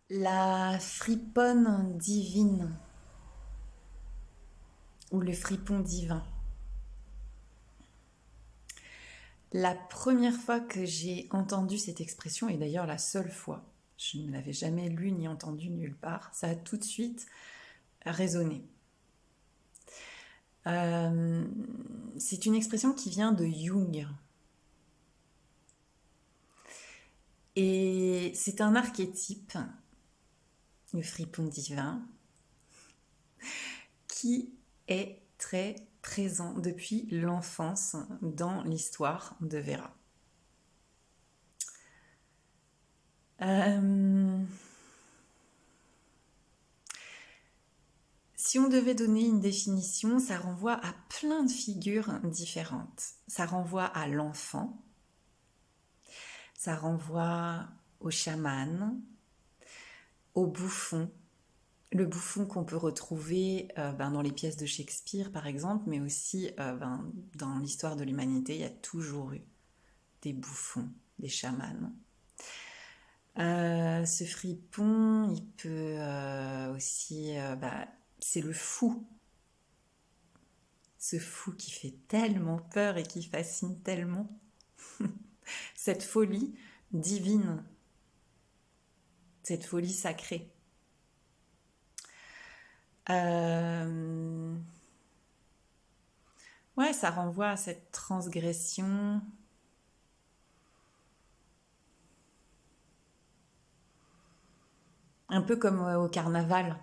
La friponne divine ou le fripon divin. La première fois que j'ai entendu cette expression, et d'ailleurs la seule fois, je ne l'avais jamais lue ni entendue nulle part, ça a tout de suite résonné. C'est une expression qui vient de Jung. Et c'est un archétype, le fripon divin, qui est très présent depuis l'enfance dans l'histoire de Vera. Si on devait donner une définition, ça renvoie à plein de figures différentes. Ça renvoie à l'enfant, ça renvoie au chaman, au bouffon. Le bouffon qu'on peut retrouver dans les pièces de Shakespeare, par exemple, mais aussi dans l'histoire de l'humanité, il y a toujours eu des bouffons, des chamans. Ce fripon, il peut aussi... c'est le fou. Ce fou qui fait tellement peur et qui fascine tellement. Cette folie divine. Cette folie sacrée. Ouais, ça renvoie à cette transgression. Un peu comme au carnaval.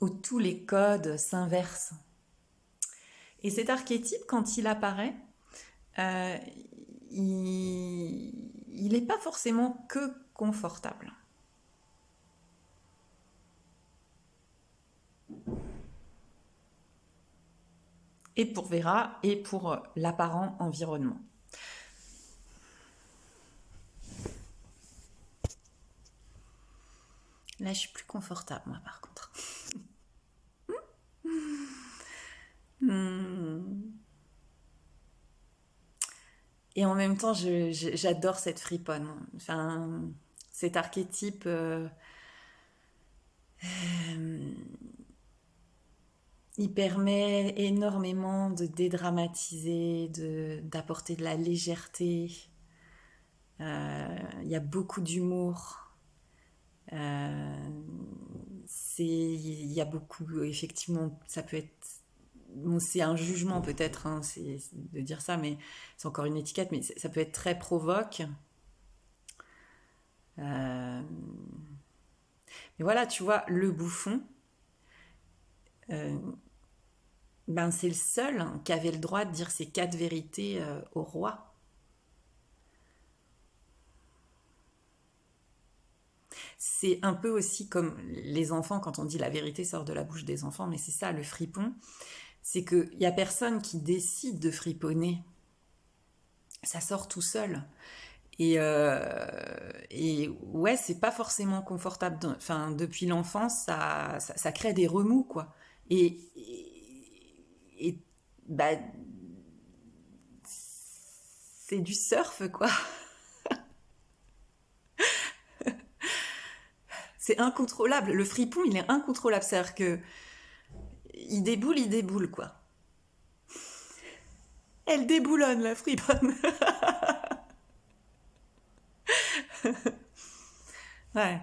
Où tous les codes s'inversent. Et cet archétype, quand il apparaît, il n'est pas forcément que confortable. Et pour Vera, et pour l'apparent environnement. Là, je suis plus confortable, moi, par contre. Et en même temps, j'adore cette friponne. Enfin, cet archétype... il permet énormément de dédramatiser, d'apporter de la légèreté. Il y a beaucoup d'humour. Il y a beaucoup, effectivement, ça peut être... Bon, c'est un jugement peut-être, hein, c'est de dire ça, mais c'est encore une étiquette, mais ça peut être très provoque. Mais voilà, tu vois, le bouffon, c'est le seul qui avait le droit de dire ses 4 vérités au roi. C'est un peu aussi comme les enfants, quand on dit la vérité sort de la bouche des enfants, mais c'est ça, le fripon, c'est qu'il n'y a personne qui décide de friponner. Ça sort tout seul. Et ouais, c'est pas forcément confortable. Enfin, depuis l'enfance, ça crée des remous, quoi. Et bah, c'est du surf, quoi. C'est incontrôlable. Le fripon, il est incontrôlable. C'est-à-dire que il déboule, quoi. Elle déboulonne, la friponne. Ouais.